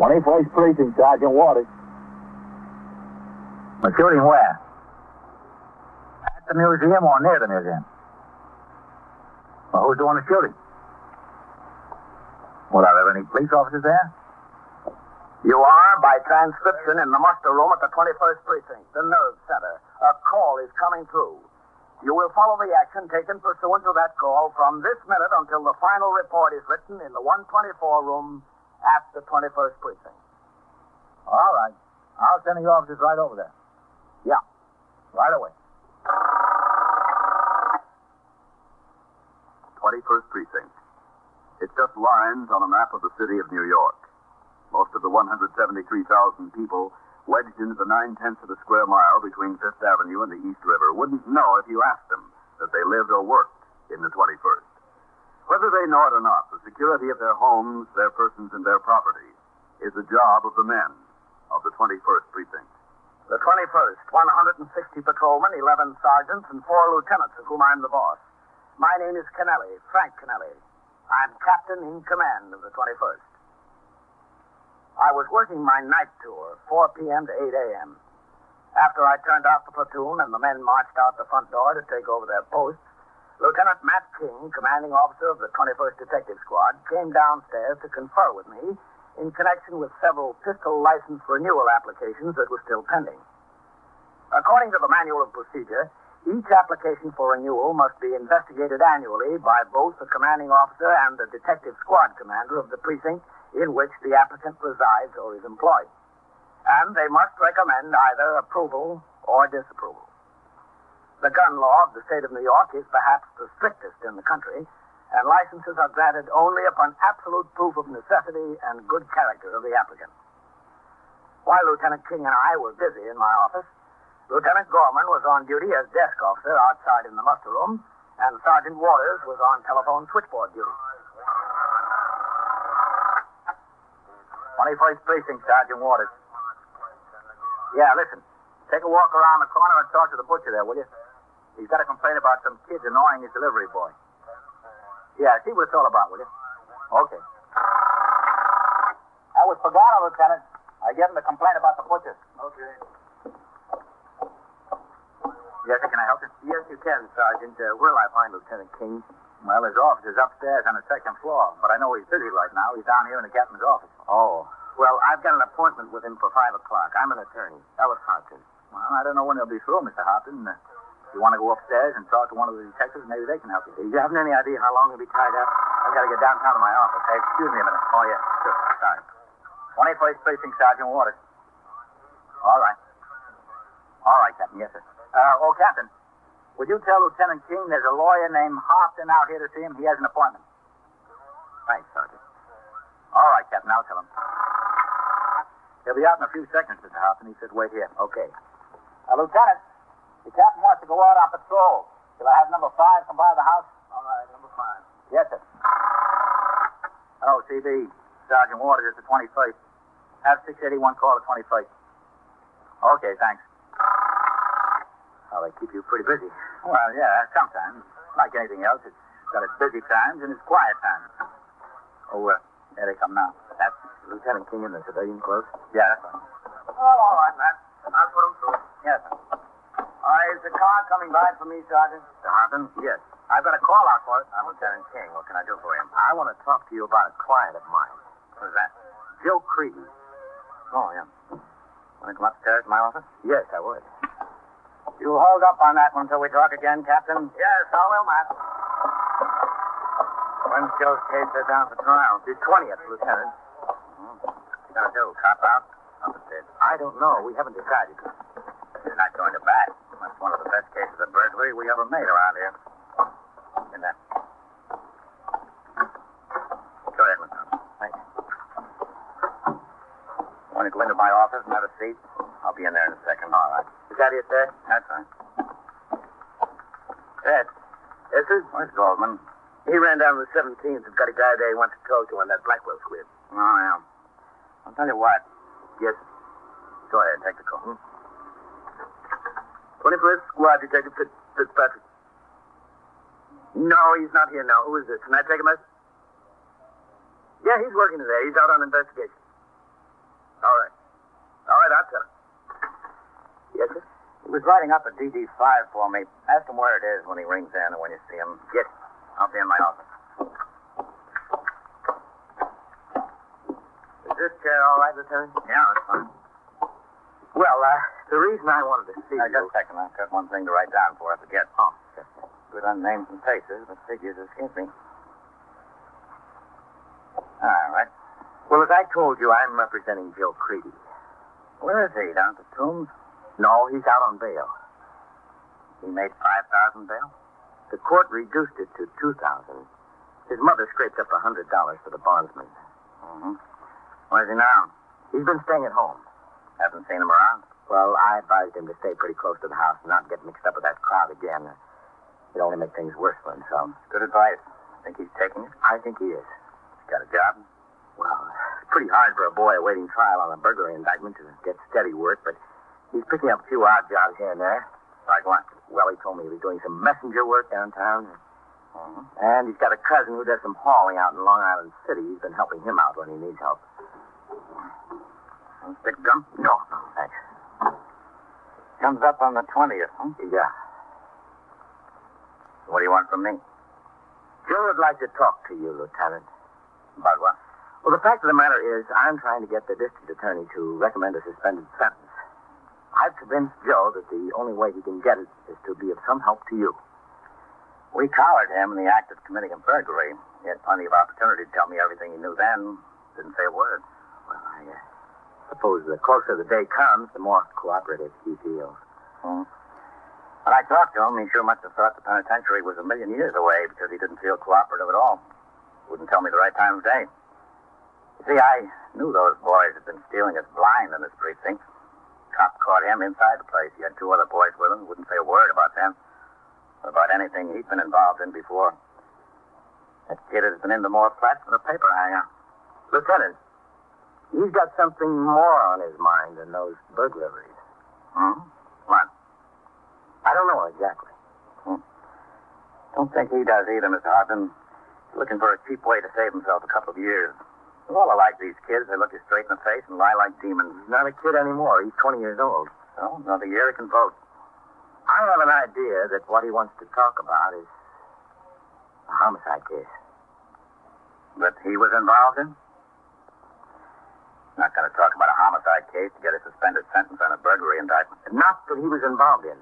21st Precinct, Sergeant Waters. The shooting where? At the museum or near the museum? Well, who's doing the shooting? Well, are there any police officers there? You are, by transcription, in the muster room at the 21st Precinct, the nerve center. A call is coming through. You will follow the action taken pursuant to that call from this minute until the final report is written in the 124 room at the 21st Precinct. All right. I'll send the officers right over there. Yeah. Right away. 21st Precinct. It's just lines on a map of the city of New York. Most of the 173,000 people wedged into the 9/10 of a square mile between Fifth Avenue and the East River wouldn't know if you asked them that they lived or worked in the 21st. Whether they know it or not, the security of their homes, their persons, and their property is the job of the men of the 21st Precinct. The 21st, 160 patrolmen, 11 sergeants, and 4 lieutenants, of whom I'm the boss. My name is Kennelly, Frank Kennelly. I'm captain in command of the 21st. I was working my night tour, 4 p.m. to 8 a.m. After I turned off the platoon and the men marched out the front door to take over their posts, Lieutenant Matt King, commanding officer of the 21st Detective Squad, came downstairs to confer with me in connection with several pistol license renewal applications that were still pending. According to the Manual of Procedure, each application for renewal must be investigated annually by both the commanding officer and the detective squad commander of the precinct in which the applicant resides or is employed. And they must recommend either approval or disapproval. The gun law of the state of New York is perhaps the strictest in the country, and licenses are granted only upon absolute proof of necessity and good character of the applicant. While Lieutenant King and I were busy in my office, Lieutenant Gorman was on duty as desk officer outside in the muster room, and Sergeant Waters was on telephone switchboard duty. 21st Precinct, Sergeant Waters. Yeah, listen. Take a walk around the corner and talk to the butcher there, will you? He's got a complaint about some kids annoying his delivery boy. Yeah, see what it's all about, will you? Okay. That was Pagano, Lieutenant. I gave him a complaint about the butcher. Okay. Yes, sir, can I help you? Yes, you can, Sergeant. Where'll I find Lieutenant King? Well, his office is upstairs on the second floor, but I know he's busy right now. He's down here in the captain's office. Oh. Well, I've got an appointment with him for 5 o'clock. I'm an attorney, Ellis Hopkins. Well, I don't know when he'll be through, Mr. Hopkins. If you want to go upstairs and talk to one of the detectives, maybe they can help you. Do you have any idea how long he'll be tied up? I've got to get downtown to my office. Hey, excuse me a minute. Oh, yeah, sure. Sorry. 21st Precinct, Sergeant Waters. All right. All right, Captain. Yes, sir. Captain, would you tell Lieutenant King there's a lawyer named Hopton out here to see him? He has an appointment. Thanks, Sergeant. All right, Captain. I'll tell him. He'll be out in a few seconds, Mr. Hopton. He said wait here. Okay. Lieutenant, the captain wants to go out on patrol. Shall I have number 5 come by the house? All right, number 5. Yes, sir. Hello, CB. Sergeant Waters at the 21st. Have 681 call the 21st. Okay, thanks. Well, they keep you pretty busy. Well, yeah, sometimes. Like anything else, it's got its busy times and its quiet times. Oh, there they come now. That's Lieutenant King in the civilian clothes? Yeah, that's right. Oh, all right, Matt. I'll put him through. Yes, sir. Is the car coming by for me, Sergeant? Mr. Hopton? Yes. I've got a call out for it. I'm Lieutenant King. What can I do for him? I want to talk to you about a client of mine. Who's that? Joe Creedy. Oh, yeah. Want to come upstairs to my office? Yes, I would. You hold up on that one until we talk again, Captain. Yes, I will, Matt. When's Joe's case set down for trial? The 20th, Lieutenant. What's he gonna do? Cop out? Upstairs. I don't know. We haven't decided. He's not going to bat. That's one of the best cases of burglary we ever made around here. In there. Go ahead, Lieutenant. Thanks. Want to go into my office and have a seat? I'll be in there in a second. All right. Is that it, sir? That's right. Yes. Yes, sir? Where's Goldman? He ran down the 17th and got a guy there he wants to talk to on that Blackwell squib. Oh, yeah. I'll tell you what. Yes. Go ahead, take the call. 21st Squad, Detective Fitzpatrick. No, he's not here now. Who is this? Can I take a message? Yeah, he's working today. He's out on investigation. All right. All right, I'll tell him. Yes, sir? He was writing up a DD5 for me. Ask him where it is when he rings in and when you see him. Yes. I'll be in my office. Is this chair all right, Lieutenant? Yeah, that's fine. Well, the reason I wanted to see Now, you... just a second. I've got one thing to write down before I forget. Oh, yes, sir. Good on names and faces, but figures escape me. All right. Well, as I told you, I'm representing Joe Creedy. Where is he? Down at the Tombs? No, he's out on bail. He made $5,000 bail? The court reduced it to $2,000. His mother scraped up $100 for the bondsman. Mm-hmm. Where's he now? He's been staying at home. Haven't seen him around? Well, I advised him to stay pretty close to the house and not get mixed up with that crowd again. It'd only make things worse for himself. Good advice. Think he's taking it? I think he is. Got a job? Well, it's pretty hard for a boy awaiting trial on a burglary indictment to get steady work, but he's picking up a few odd jobs here and there. Like what? Well, he told me he was doing some messenger work downtown. Mm-hmm. And he's got a cousin who does some hauling out in Long Island City. He's been helping him out when he needs help. Stick gum? No, thanks. Comes up on the 20th, huh? Yeah. What do you want from me? Joe would like to talk to you, Lieutenant. About what? Well, the fact of the matter is, I'm trying to get the district attorney to recommend a suspended sentence. I've convinced Joe that the only way he can get it is to be of some help to you. We collared him in the act of committing a burglary. He had plenty of opportunity to tell me everything he knew then. Didn't say a word. Well, I suppose the closer the day comes, the more cooperative he feels. Hmm. When I talked to him, he sure must have thought the penitentiary was a million years away because he didn't feel cooperative at all. Wouldn't tell me the right time of day. You see, I knew those boys had been stealing us blind in this precinct. Cop caught him inside the place. He had two other boys with him. Wouldn't say a word about them or about anything he'd been involved in before. That kid has been into more flats than a paper hanger. Lieutenant, he's got something more on his mind than those burglaries. Hmm? What? I don't know exactly. Don't think he does either, Mr. Hobson. He's looking for a cheap way to save himself a couple of years. They're all alike, these kids. They look you straight in the face and lie like demons. He's not a kid anymore. He's 20 years old. So, another year he can vote. I have an idea that what he wants to talk about is a homicide case. That he was involved in? Not going to talk about a homicide case to get a suspended sentence on a burglary indictment. Not that he was involved in.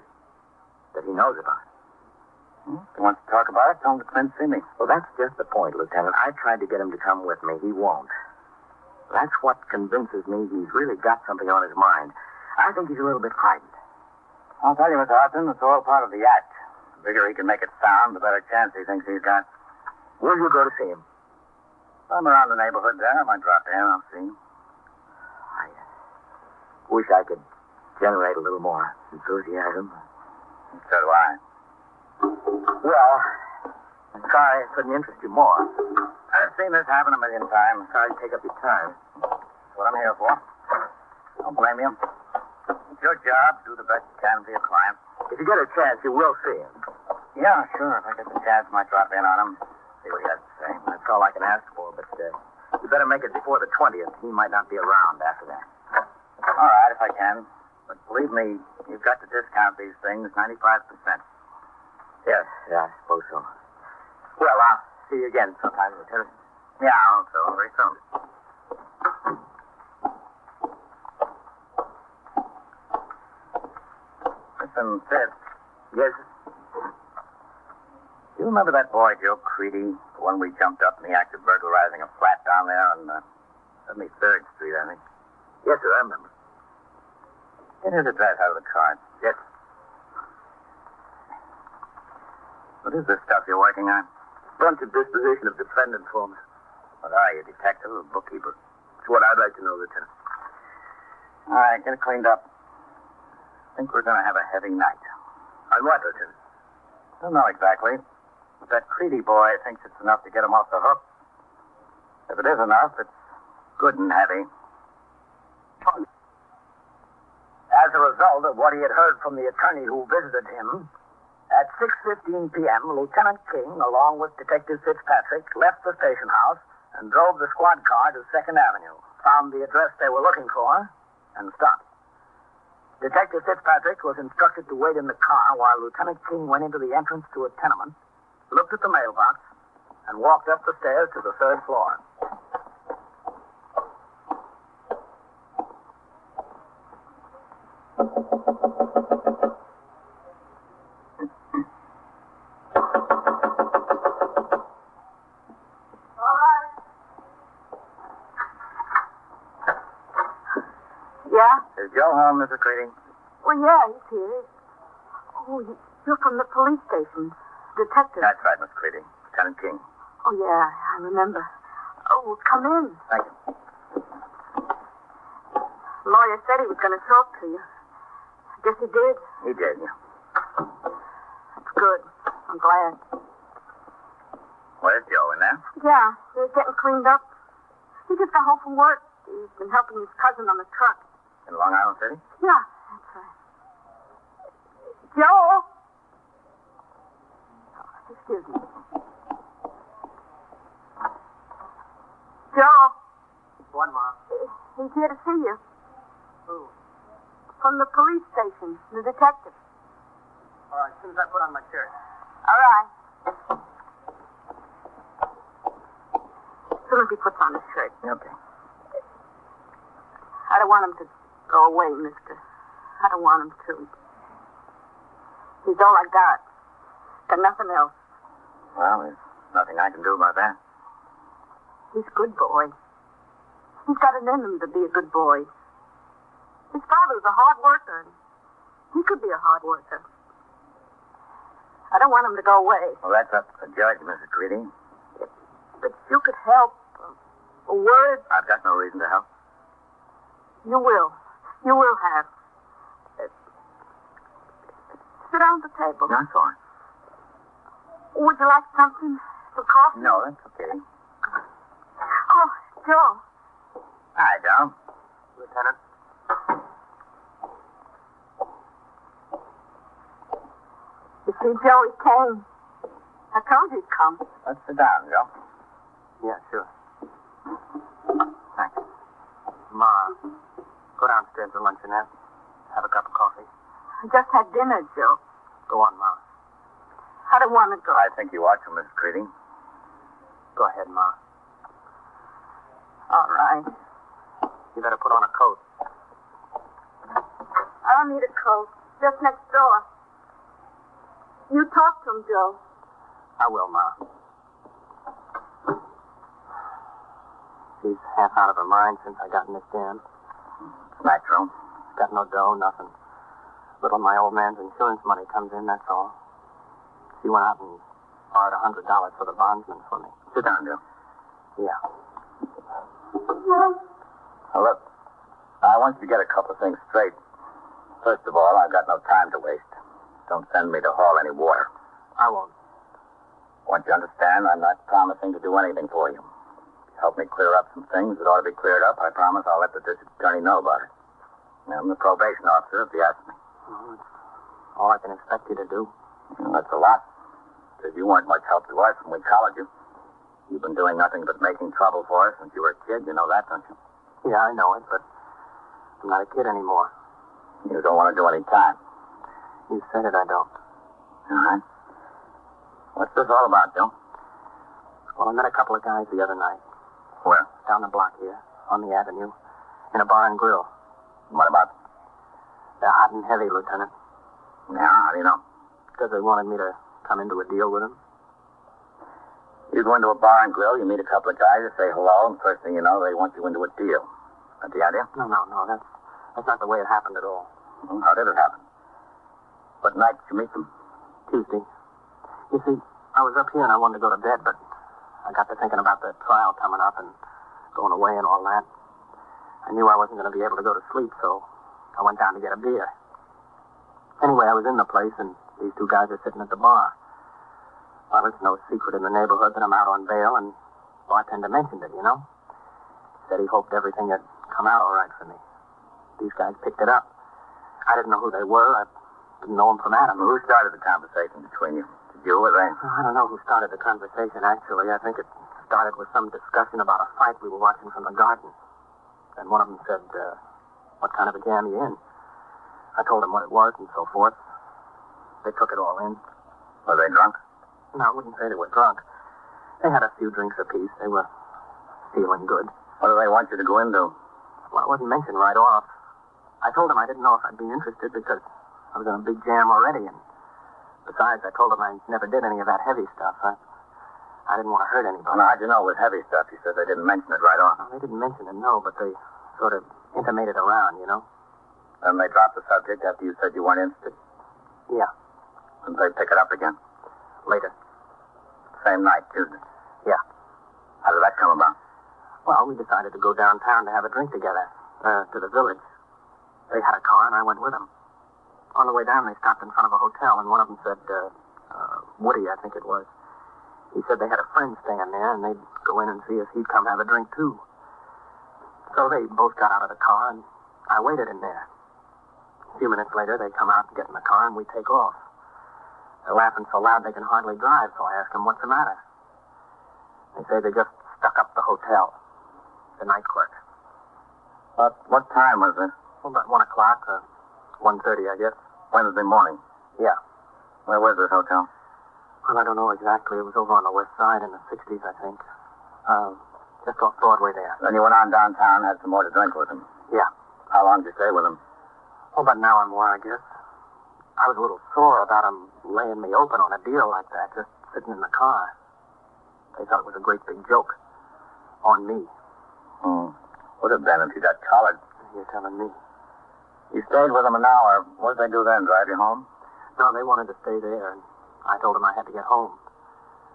That he knows about. If he wants to talk about it, tell him to come and see me. Well, that's just the point, Lieutenant. I tried to get him to come with me. He won't. That's what convinces me he's really got something on his mind. I think he's a little bit frightened. I'll tell you, Mr. Hobson, it's all part of the act. The bigger he can make it sound, the better chance he thinks he's got. Will you go to see him? If I'm around the neighborhood there, I might drop in. I'll see him. I wish I could generate a little more enthusiasm. So do I. Well, I'm sorry I couldn't interest you more. I've seen this happen a million times. Sorry to take up your time. That's what I'm here for. Don't blame you. It's your job. Do the best you can for your client. If you get a chance, you will see him. Yeah, sure. If I get the chance, I might drop in on him. See what he has to say. That's all I can ask for, but you better make it before the 20th. He might not be around after that. All right, if I can. But believe me, you've got to discount these things 95%. Yes, I suppose so. Well, I'll see you again sometime, Lieutenant. Yeah, I hope so. Very soon. Listen, Sid. Yes? You remember that boy, Joe Creedy? The one we jumped up in the act of burglarizing a flat down there on 73rd Street, I think. Yes, sir, I remember. Get his address out of the card. Yes. What is this stuff you're working on? Bunch of disposition of defendant forms. What are you, detective or bookkeeper? It's what I'd like to know, Lieutenant. All right, get it cleaned up. I think we're going to have a heavy night. On what, Lieutenant? Don't know exactly. But that Creedy boy thinks it's enough to get him off the hook. If it is enough, it's good and heavy. As a result of what he had heard from the attorney who visited him, at 6:15 p.m., Lieutenant King, along with Detective Fitzpatrick, left the station house and drove the squad car to 2nd Avenue, found the address they were looking for, and stopped. Detective Fitzpatrick was instructed to wait in the car while Lieutenant King went into the entrance to a tenement, looked at the mailbox, and walked up the stairs to the 3rd floor. Yeah? Is Joe home, Mrs. Creedy? Well, yeah, he's here. Oh, you're from the police station. Detective. That's right, Miss Creedy. Lieutenant King. Oh, yeah, I remember. Oh, come in. Thank you. Lawyer said he was going to talk to you. I guess he did. He did, yeah. That's good. I'm glad. Where's Joe, in there? Yeah, he's getting cleaned up. He just got home from work. He's been helping his cousin on the truck. In Long Island City? Yeah, that's right. Joe! Oh, excuse me. Joe! What, Mom? He's here to see you. Who? From the police station, the detective. All right, as soon as I put on my shirt. All right. As soon as he puts on his shirt. Okay. I don't want him to go away, mister. I don't want him to. He's all I got. Got nothing else. Well, there's nothing I can do about that. He's a good boy. He's got it in him to be a good boy. His father was a hard worker. And he could be a hard worker. I don't want him to go away. Well, that's up to the judge, Mrs. Creedy. But you could help. A word. I've got no reason to help. You will. You will have. Sit down at the table. That's all right. Would you like something? Some coffee? No, that's okay. Oh, Joe. Hi, Joe. Lieutenant? You see, Joe, he came. I told you he'd come. Let's sit down, Joe. Yeah, sure. Thanks. Ma, go downstairs to luncheonette. Have a cup of coffee. I just had dinner, Joe. Go on, Ma. I don't want to go. I think you ought to, Mrs. Creedy. Go ahead, Ma. All right. You better put on a coat. I don't need a coat. Just next door. You talk to him, Joe. I will, Ma. She's half out of her mind since I got in this jam. It's natural. Got no dough, nothing. Little my old man's insurance money comes in, that's all. She went out and borrowed $100 for the bondsman for me. Sit down, Joe. Yeah. Now, look, I want you to get a couple of things straight. First of all, I've got no time to waste. Don't send me to haul any water. I won't. I want you to understand I'm not promising to do anything for you. Help me clear up some things that ought to be cleared up. I promise I'll let the district attorney know about it. I'm the probation officer, if you ask me. Well, that's all I can expect you to do. Well, that's a lot. Because you weren't much help to us when we collared you. You've been doing nothing but making trouble for us since you were a kid. You know that, don't you? Yeah, I know it, but I'm not a kid anymore. You don't want to do any time. You said it, I don't. All right. What's this all about, Joe? Well, I met a couple of guys the other night. Where? Down the block here, on the avenue, in a bar and grill. What about? They're hot and heavy, Lieutenant. Yeah, how do you know? Because they wanted me to come into a deal with them. You go into a bar and grill, you meet a couple of guys, you say hello, and first thing you know, they want you into a deal. That's the idea? No, that's not the way it happened at all. Well, how did it happen? What night did you meet them? Tuesday. You see, I was up here and I wanted to go to bed, but I got to thinking about the trial coming up and going away and all that. I knew I wasn't going to be able to go to sleep, so I went down to get a beer. Anyway, I was in the place, and these two guys are sitting at the bar. Well, it's no secret in the neighborhood that I'm out on bail, and bartender mentioned it, you know. Said he hoped everything had come out all right for me. These guys picked it up. I didn't know who they were. I didn't know them from Adam. Who started the conversation between you? Did you or they? I don't know who started the conversation, actually. I think it started with some discussion about a fight we were watching from the garden. And one of them said, what kind of a jam you in? I told them what it was and so forth. They took it all in. Were they drunk? No, I wouldn't say they were drunk. They had a few drinks apiece. They were feeling good. What do they want you to go into? Well, it wasn't mentioned right off. I told them I didn't know if I'd be interested because I was in a big jam already, and besides, I told them I never did any of that heavy stuff. I didn't want to hurt anybody. Well, how'd you know it was heavy stuff? You said they didn't mention it right off. Well, they didn't mention it, no, but they sort of intimated around, you know? Then they dropped the subject after you said you weren't interested? Yeah. And they pick it up again? Later. Same night, Tuesday? Yeah. How did that come about? Well, we decided to go downtown to have a drink together, to the village. They had a car, and I went with them. On the way down, they stopped in front of a hotel, and one of them said, Woody, I think it was. He said they had a friend staying there, and they'd go in and see if he'd come have a drink, too. So they both got out of the car, and I waited in there. A few minutes later, they come out and get in the car, and we take off. They're laughing so loud they can hardly drive, so I ask them, what's the matter? They say they just stuck up the hotel, the night clerk. What time was it? Well, about 1 o'clock, 1:30, I guess. Wednesday morning? Yeah. Where was this hotel? Well, I don't know exactly. It was over on the west side in the 60s, I think. Just off Broadway there. Then you went on downtown and had some more to drink with him? Yeah. How long did you stay with him? Oh, about an hour more, I guess. I was a little sore about him laying me open on a deal like that, just sitting in the car. They thought it was a great big joke. On me. Would have been if you got collared. You're telling me. You stayed with them an hour. What did they do then? Drive you home? No, they wanted to stay there, and I told them I had to get home.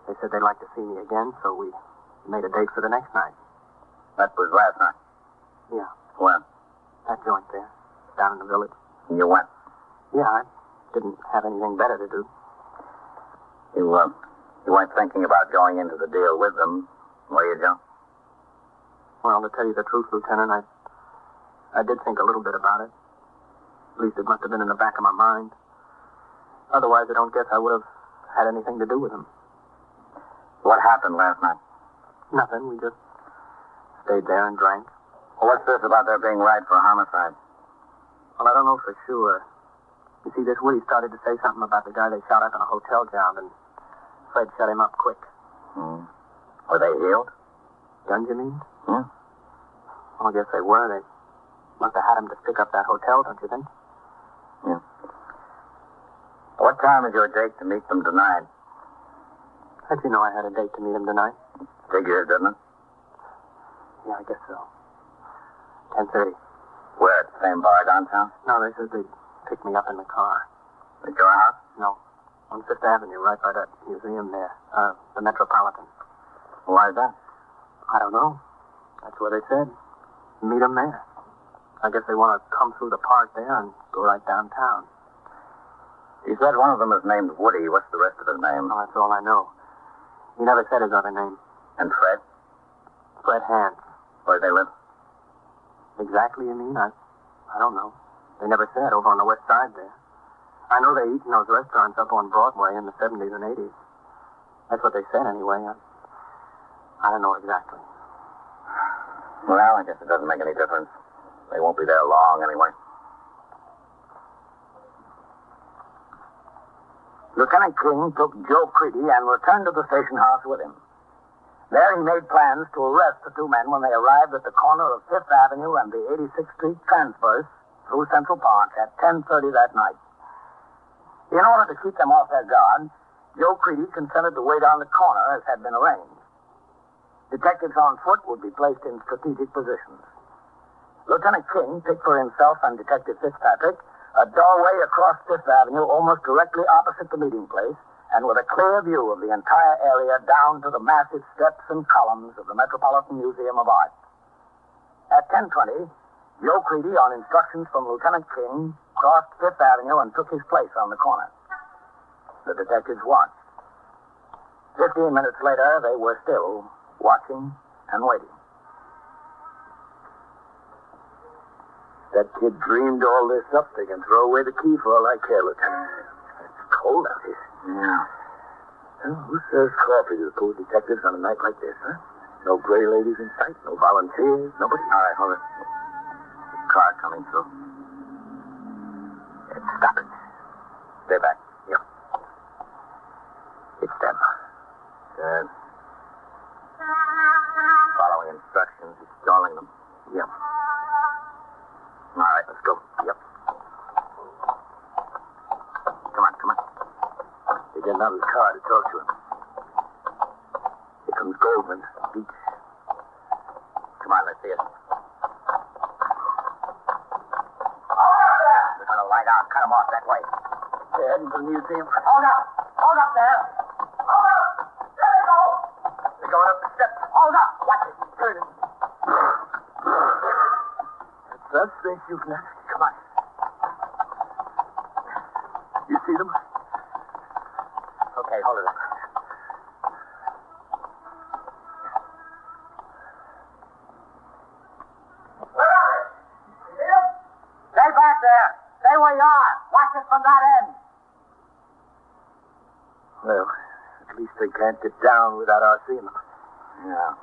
They said they'd like to see me again, so we made a date for the next night. That was last night? Yeah. When? That joint there, down in the village. And you went? Yeah, I didn't have anything better to do. You weren't thinking about going into the deal with them, were you, Joe? Well, to tell you the truth, Lieutenant, I did think a little bit about it. At least it must have been in the back of my mind. Otherwise, I don't guess I would have had anything to do with him. What happened last night? Nothing. We just stayed there and drank. Well, what's this about there being right for homicide? Well, I don't know for sure. You see, this Woody started to say something about the guy they shot up in a hotel job, and Fred shut him up quick. Were they healed? Guns, you mean? Yeah. Well, I guess they were. They must have had him to stick up that hotel, don't you think? Yeah. What time is your date to meet them tonight? How'd you know I had a date to meet him tonight? Figures, didn't it? Yeah, I guess so. 10:30. Where, at the same bar downtown? No, they said they'd pick me up in the car. At your house? No. On 5th Avenue, right by that museum there. The Metropolitan. Why is that? I don't know. That's what they said. Meet them there. I guess they want to come through the park there and go right downtown. You said one of them is named Woody. What's the rest of his name? Oh, that's all I know. He never said his other name. And Fred? Fred Hans. Where they live? Exactly, you mean? I don't know. They never said, over on the west side there. I know they eat in those restaurants up on Broadway in the 70s and 80s. That's what they said anyway. I don't know exactly. Well, I guess it doesn't make any difference. They won't be there long anyway. Lieutenant King took Joe Creedy and returned to the station house with him. There he made plans to arrest the two men when they arrived at the corner of 5th Avenue and the 86th Street transverse through Central Park at 10:30 that night. In order to keep them off their guard, Joe Creedy consented to wait on the corner as had been arranged. Detectives on foot would be placed in strategic positions. Lieutenant King picked for himself and Detective Fitzpatrick a doorway across 5th Avenue almost directly opposite the meeting place and with a clear view of the entire area down to the massive steps and columns of the Metropolitan Museum of Art. At 10:20, Joe Creedy, on instructions from Lieutenant King, crossed 5th Avenue and took his place on the corner. The detectives watched. 15 minutes later, they were still watching and waiting. That kid dreamed all this up. They can throw away the key for all I care, Lieutenant. It's cold out here. Yeah. Who serves coffee to the poor detectives on a night like this, huh? No gray ladies in sight, no volunteers, nobody. All right, hold it. Car coming through. Stop it. Stay back. Yeah. It's them. Good. Following instructions, he's stalling them. Yeah. All right, let's go. Yep. Come on, come on. They get out of the car to talk to him. Here comes Goldman. Beach. Come on, let's see it. They're gonna light out. Cut them off that way. They're heading for the museum. Hold up! Hold up there! Hold up! There they go! They're going up the steps. Hold up! Watch it. He's turning. That's us. They're shooting at us. Come on. You see them? Okay, hold it up. Where are they? You see them? Stay back there. Stay where you are. Watch it from that end. Well, at least they can't get down without our seeing them. Yeah.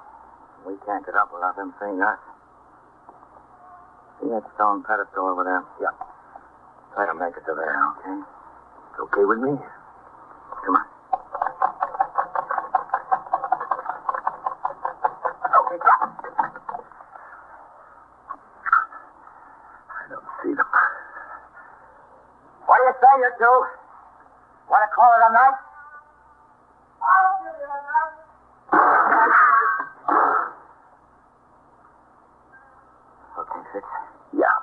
We can't get up without them seeing us. See that stone pedestal over there? Yeah. Try to make it to there, okay? It's okay with me. Come on. Okay, drop. I don't see them. What do you say, you two? Want to call it a night? I'll give you a night. Okay, Fitz. Yeah.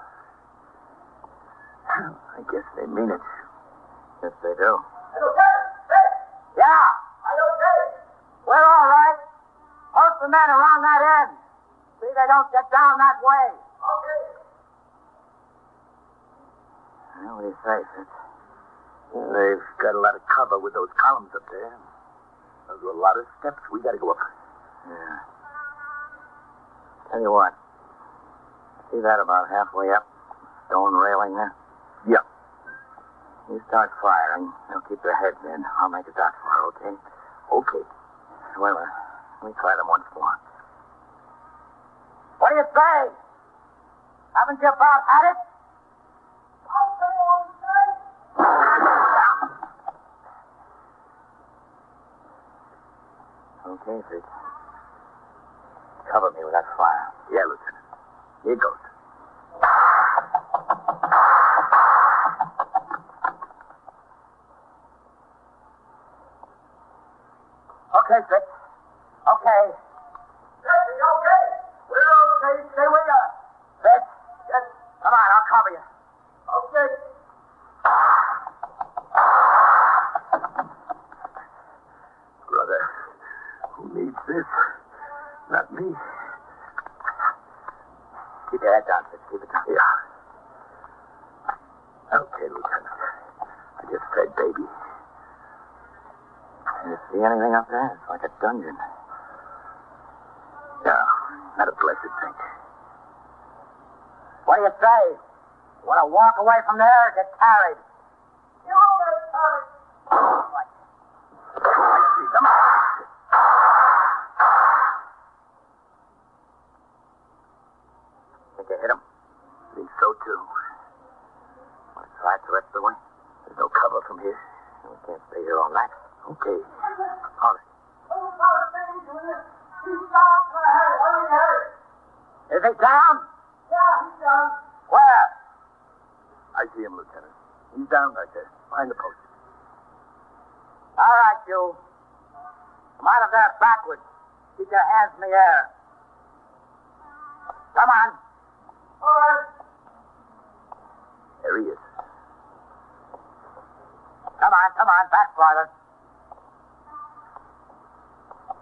I guess they mean it. Yes, they do. Are you okay? Hey! Yeah, Are you okay? we're all right. Post the men around that end. See they don't get down that way. Okay. Well, what do you say, Fitz? They've got a lot of cover with those columns up there. Those are a lot of steps we got to go up. Yeah. Tell you what. See that about halfway up? Stone railing there? Yeah. You start firing. They'll keep their heads in. I'll make a dot for her, okay? Okay. Well, let me try them once more. What do you say? Haven't you about had it? I'll say all the same. Okay, Fitz. Cover me with that fire. Yeah, Lieutenant. Here goes. Okay, Fitz. Okay. Jesse, okay? We're okay. Stay where you are. Fitz. Yes. Come on, I'll cover you. Okay. Brother, who needs this? Not me. Keep your head down, Fitz. Keep it down. Yeah. Okay, Lieutenant. I just fed baby. You see anything up there? It's like a dungeon. Yeah, not a blessed thing. What do you say? Want to walk away from there or get carried? You get carried. What? I see. Come on. Think you hit him? Think so, too. Want to try it the rest of the way? There's no cover from here. We can't stay here all night. Okay. Hold it. Is he down? Yeah, he's down. Where? I see him, Lieutenant. He's down right there, behind the post. All right, you. Come out of there backwards. Keep your hands in the air. Come on. All right. There he is. Come on, back farther.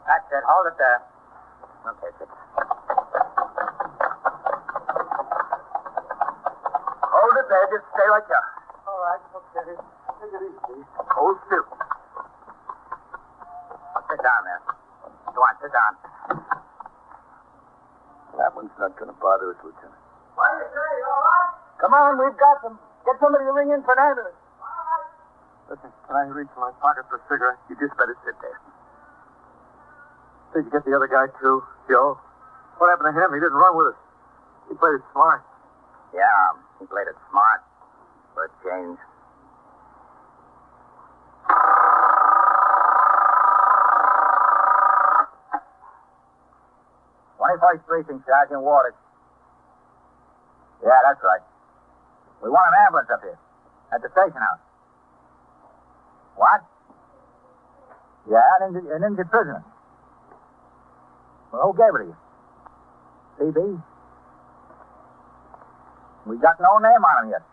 That's it. Hold it there. Okay, Fitz. Hold it there. Just stay like that. All right. Okay. Take it easy. Hold still. Sit down there. Go on, sit down. That one's not going to bother us, Lieutenant. What do you say? All right? Come on, we've got them. Get somebody to ring in for an ambulance. All right. Listen, can I reach in my pocket for a cigarette? You just better sit there. Did you get the other guy, too, Joe? What happened to him? He didn't run with us. He played it smart. Yeah, he played it smart for a change. ep085 Precinct, Sergeant Waters. Yeah, that's right. We want an ambulance up here at the station house. What? Yeah, an injured prisoner. Well, who gave it to you? CB? We got no name on him yet.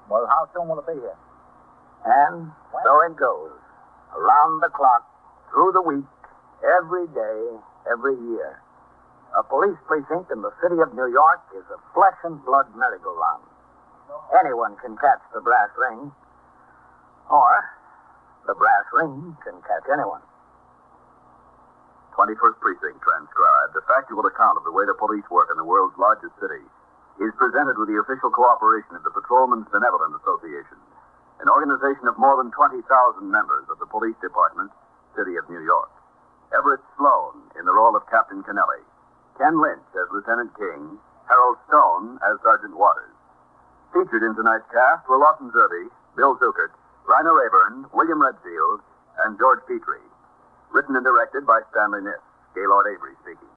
Well, how soon will it be here? And so it goes. Around the clock, through the week, every day, every year. A police precinct in the city of New York is a flesh and blood merry-go-round. Anyone can catch the brass ring, or the brass ring can catch anyone. 21st Precinct transcribed, a factual account of the way the police work in the world's largest city, is presented with the official cooperation of the Patrolmen's Benevolent Association, an organization of more than 20,000 members of the Police Department, City of New York. Everett Sloan in the role of Captain Kennelly, Ken Lynch as Lieutenant King, Harold Stone as Sergeant Waters. Featured in tonight's cast were Lawson Zerbe, Bill Zuckert, Rainer Rayburn, William Redfield, and George Petrie. Written and directed by Stanley Niss. Gaylord Avery speaking.